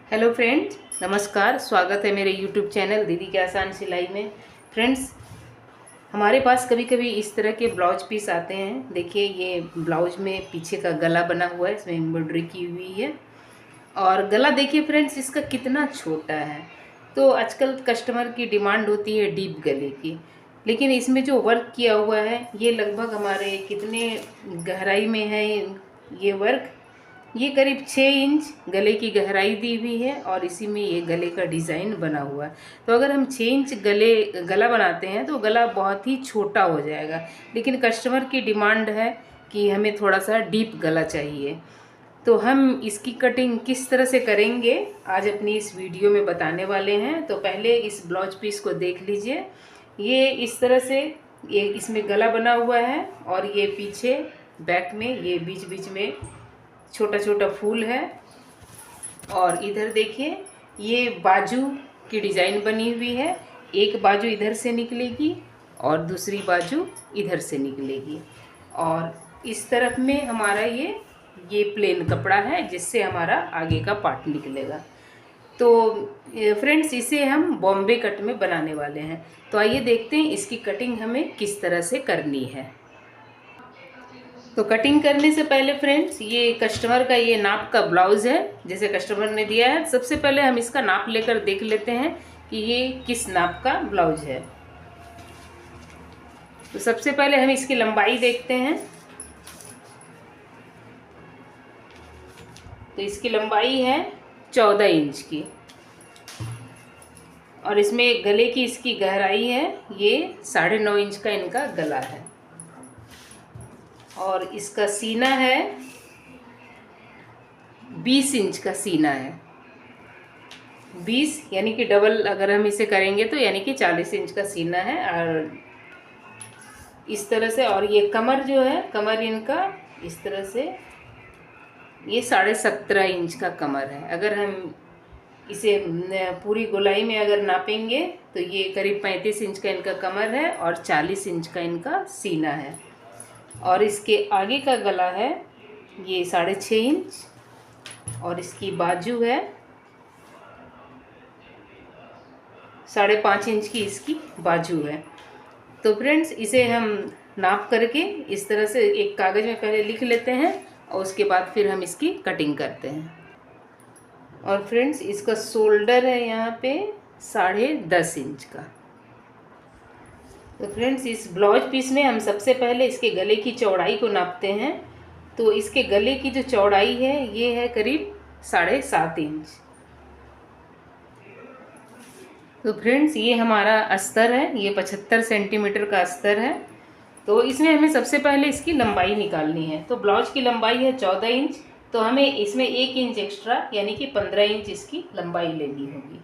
Hello friends, नमस्कार। स्वागत है मेरे यूट्यूब चैनल दीदी के आसान सिलाई में। फ्रेंड्स, हमारे पास कभी कभी इस तरह के ब्लाउज पीस आते हैं। देखिए, ये ब्लाउज में पीछे का गला बना हुआ है, इसमें एम्ब्रॉयडरी की हुई है। और गला देखिए फ्रेंड्स, इसका कितना छोटा है। तो आजकल कस्टमर की डिमांड होती है डीप गले की, लेकिन इसमें जो वर्क किया हुआ है ये लगभग हमारे कितने गहराई में है ये वर्क। ये करीब 6 इंच गले की गहराई दी हुई है और इसी में ये गले का डिज़ाइन बना हुआ है। तो अगर हम 6 इंच गला बनाते हैं तो गला बहुत ही छोटा हो जाएगा, लेकिन कस्टमर की डिमांड है कि हमें थोड़ा सा डीप गला चाहिए। तो हम इसकी कटिंग किस तरह से करेंगे आज अपनी इस वीडियो में बताने वाले हैं। तो पहले इस ब्लाउज पीस को देख लीजिए। ये इस तरह से ये इसमें गला बना हुआ है और ये पीछे बैक में ये बीच बीच में छोटा छोटा फूल है। और इधर देखिए, ये बाजू की डिज़ाइन बनी हुई है। एक बाजू इधर से निकलेगी और दूसरी बाजू इधर से निकलेगी। और इस तरफ में हमारा ये प्लेन कपड़ा है जिससे हमारा आगे का पार्ट निकलेगा। तो फ्रेंड्स, इसे हम बॉम्बे कट में बनाने वाले हैं। तो आइए देखते हैं इसकी कटिंग हमें किस तरह से करनी है। तो कटिंग करने से पहले फ्रेंड्स, ये कस्टमर का ये नाप का ब्लाउज़ है जैसे कस्टमर ने दिया है। सबसे पहले हम इसका नाप लेकर देख लेते हैं कि ये किस नाप का ब्लाउज है। तो सबसे पहले हम इसकी लंबाई देखते हैं। तो इसकी लंबाई है 14 इंच की और इसमें गले की इसकी गहराई है ये 9.5 इंच का इनका गला है। और इसका सीना है 20 इंच का सीना है। 20 यानी कि डबल अगर हम इसे करेंगे तो यानी कि 40 इंच का सीना है। और इस तरह से, और ये कमर जो है, कमर इनका इस तरह से ये 17.5 इंच का कमर है। अगर हम इसे पूरी गोलाई में अगर नापेंगे तो ये करीब 35 इंच का इनका कमर है और 40 इंच का इनका सीना है। और इसके आगे का गला है ये 6.5 इंच और इसकी बाजू है 5.5 इंच की इसकी बाजू है। तो फ्रेंड्स, इसे हम नाप करके इस तरह से एक कागज़ में पहले लिख लेते हैं और उसके बाद फिर हम इसकी कटिंग करते हैं। और फ्रेंड्स, इसका शोल्डर है यहाँ पे 10.5 इंच का। तो फ्रेंड्स, इस ब्लाउज पीस में हम सबसे पहले इसके गले की चौड़ाई को नापते हैं। तो इसके गले की जो चौड़ाई है ये है करीब 7.5 इंच। तो फ्रेंड्स, ये हमारा अस्तर है, ये 75 सेंटीमीटर का अस्तर है। तो इसमें हमें सबसे पहले इसकी लंबाई निकालनी है। तो ब्लाउज की लंबाई है 14 इंच, तो हमें इसमें 1 इंच एक्स्ट्रा यानी कि 15 इंच इसकी लंबाई लेनी होगी।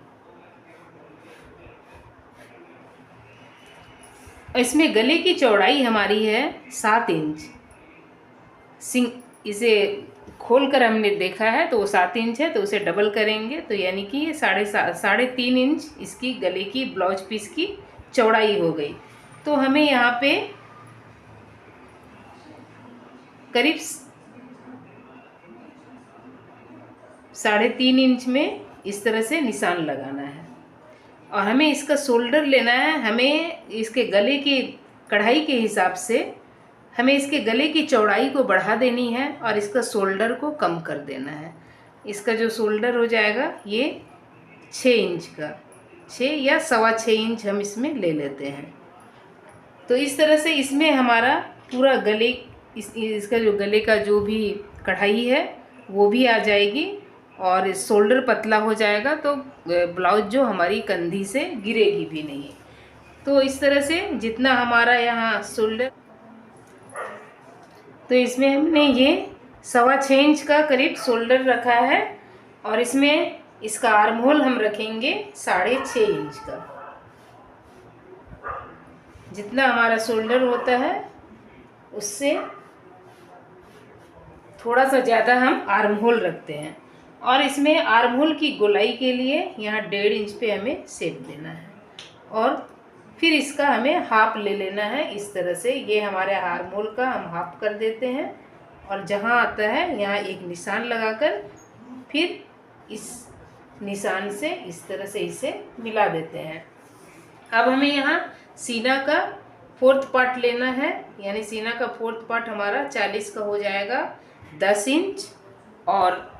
इसमें गले की चौड़ाई हमारी है 7 इंच। इसे खोल कर हमने देखा है तो वो 7 इंच है, तो उसे डबल करेंगे तो यानी कि ये 3.5 इंच इसकी गले की ब्लाउज पीस की चौड़ाई हो गई। तो हमें यहाँ पे करीब 3.5 इंच में इस तरह से निशान लगाना है। और हमें इसका शोल्डर लेना है। हमें इसके गले की कढ़ाई के हिसाब से हमें इसके गले की चौड़ाई को बढ़ा देनी है और इसका शोल्डर को कम कर देना है। इसका जो शोल्डर हो जाएगा ये 6 इंच का, 6 या 6.25 इंच हम इसमें ले लेते हैं। तो इस तरह से इसमें हमारा पूरा गले इसका जो गले का जो भी कढ़ाई है वो भी आ जाएगी और शोल्डर पतला हो जाएगा, तो ब्लाउज जो हमारी कंधी से गिरेगी भी नहीं। तो इस तरह से जितना हमारा यहाँ शोल्डर, तो इसमें हमने ये 6.25 इंच का करीब शोल्डर रखा है और इसमें इसका आर्म होल हम रखेंगे 6.5 इंच का। जितना हमारा शोल्डर होता है उससे थोड़ा सा ज़्यादा हम आर्म होल रखते हैं। और इसमें आर्म होल की गोलाई के लिए यहाँ 1.5 इंच पे हमें शेप देना है और फिर इसका हमें हाफ ले लेना है। इस तरह से ये हमारे आर्म होल का हम हाफ कर देते हैं और जहाँ आता है यहाँ एक निशान लगाकर फिर इस निशान से इस तरह से इसे मिला देते हैं। अब हमें यहाँ सीना का 4th पार्ट लेना है, यानी सीना का 4th पार्ट हमारा 40 का हो जाएगा 10 इंच, और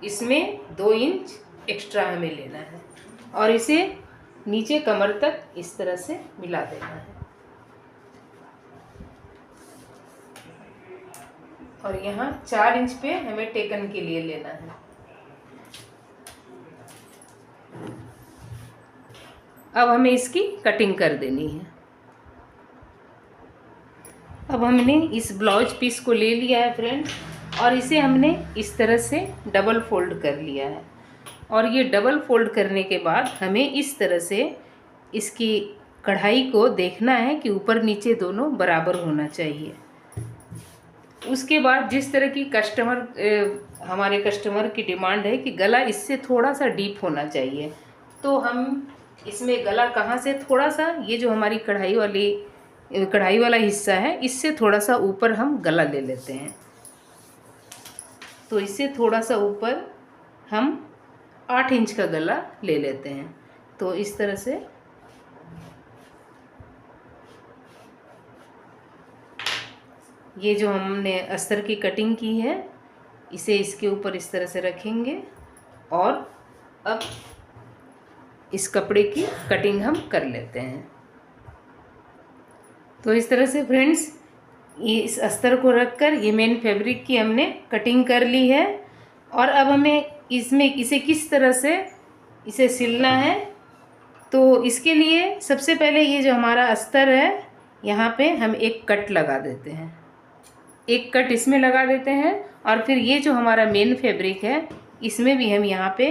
इसमें 2 इंच एक्स्ट्रा हमें लेना है और इसे नीचे कमर तक इस तरह से मिला देना है। और यहाँ 4 इंच पे हमें टेकन के लिए लेना है। अब हमें इसकी कटिंग कर देनी है। अब हमने इस ब्लाउज पीस को ले लिया है फ्रेंड्स, और इसे हमने इस तरह से डबल फोल्ड कर लिया है। और ये डबल फोल्ड करने के बाद हमें इस तरह से इसकी कढ़ाई को देखना है कि ऊपर नीचे दोनों बराबर होना चाहिए। उसके बाद जिस तरह की हमारे कस्टमर की डिमांड है कि गला इससे थोड़ा सा डीप होना चाहिए, तो हम इसमें गला कहाँ से थोड़ा सा, ये जो हमारी कढ़ाई वाला हिस्सा है, इससे थोड़ा सा ऊपर हम गला ले लेते हैं। तो इससे थोड़ा सा ऊपर हम 8 इंच का गला ले लेते हैं। तो इस तरह से ये जो हमने अस्तर की कटिंग की है, इसे इसके ऊपर इस तरह से रखेंगे और अब इस कपड़े की कटिंग हम कर लेते हैं। तो इस तरह से फ्रेंड्स ये इस अस्तर को रखकर ये मेन फैब्रिक की हमने कटिंग कर ली है। और अब हमें इसे किस तरह से इसे सिलना है, तो इसके लिए सबसे पहले ये जो हमारा अस्तर है, यहाँ पे हम एक कट लगा देते हैं। एक कट इसमें लगा देते हैं और फिर ये जो हमारा मेन फैब्रिक है, इसमें भी हम यहाँ पे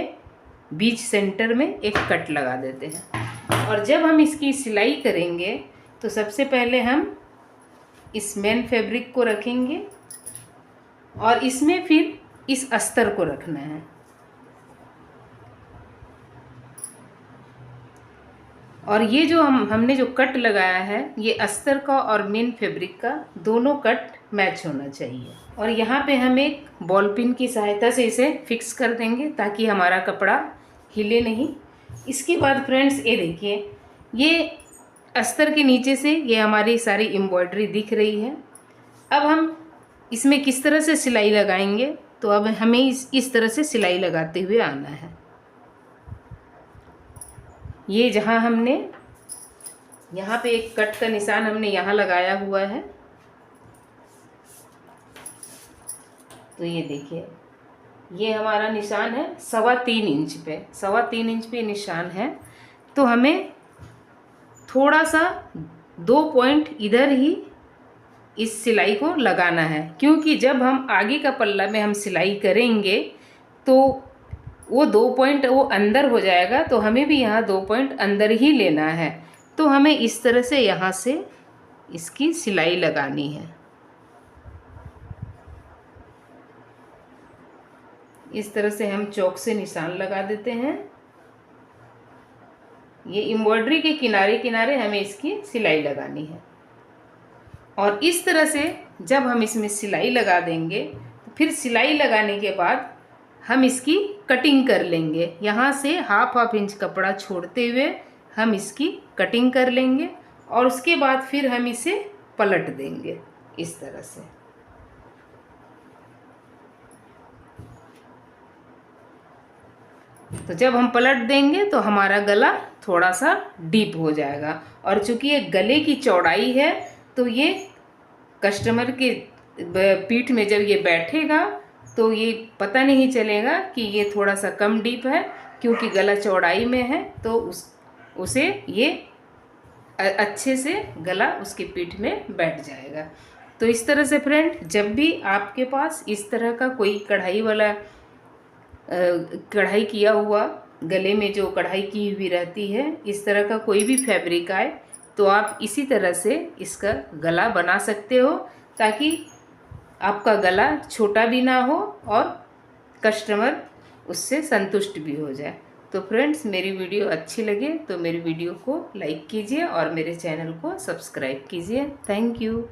बीच सेंटर में एक कट लगा देते हैं। और जब हम इसकी सिलाई करेंगे तो सबसे पहले हम इस मेन फैब्रिक को रखेंगे और इसमें फिर इस अस्तर को रखना है। और ये जो हमने जो कट लगाया है, ये अस्तर का और मेन फैब्रिक का दोनों कट मैच होना चाहिए। और यहाँ पे हम एक बॉल पिन की सहायता से इसे फिक्स कर देंगे ताकि हमारा कपड़ा हिले नहीं। इसके बाद फ्रेंड्स ये देखिए, ये अस्तर के नीचे से ये हमारी सारी एम्ब्रॉयडरी दिख रही है। अब हम इसमें किस तरह से सिलाई लगाएंगे, तो अब हमें इस तरह से सिलाई लगाते हुए आना है। ये जहाँ हमने यहाँ पे एक कट का निशान हमने यहाँ लगाया हुआ है, तो ये देखिए ये हमारा निशान है 3.25 इंच पे, 3.25 इंच पे निशान है। तो हमें थोड़ा सा 2 पॉइंट इधर ही इस सिलाई को लगाना है, क्योंकि जब हम आगे का पल्ला में हम सिलाई करेंगे तो वो 2 पॉइंट वो अंदर हो जाएगा, तो हमें भी यहाँ 2 पॉइंट अंदर ही लेना है। तो हमें इस तरह से यहाँ से इसकी सिलाई लगानी है। इस तरह से हम चौक से निशान लगा देते हैं। ये एम्ब्रॉयडरी के किनारे किनारे हमें इसकी सिलाई लगानी है। और इस तरह से जब हम इसमें सिलाई लगा देंगे, तो फिर सिलाई लगाने के बाद हम इसकी कटिंग कर लेंगे। यहाँ से हाफ इंच कपड़ा छोड़ते हुए हम इसकी कटिंग कर लेंगे और उसके बाद फिर हम इसे पलट देंगे इस तरह से। तो जब हम पलट देंगे तो हमारा गला थोड़ा सा डीप हो जाएगा। और चूंकि ये गले की चौड़ाई है, तो ये कस्टमर के पीठ में जब ये बैठेगा तो ये पता नहीं चलेगा कि ये थोड़ा सा कम डीप है, क्योंकि गला चौड़ाई में है। तो उसे ये अच्छे से गला उसकी पीठ में बैठ जाएगा। तो इस तरह से फ्रेंड, जब भी आपके पास इस तरह का कोई कढ़ाई किया हुआ, गले में जो कढ़ाई की हुई रहती है, इस तरह का कोई भी फैब्रिक आए, तो आप इसी तरह से इसका गला बना सकते हो, ताकि आपका गला छोटा भी ना हो और कस्टमर उससे संतुष्ट भी हो जाए। तो फ्रेंड्स, मेरी वीडियो अच्छी लगे तो मेरी वीडियो को लाइक कीजिए और मेरे चैनल को सब्सक्राइब कीजिए। Thank you.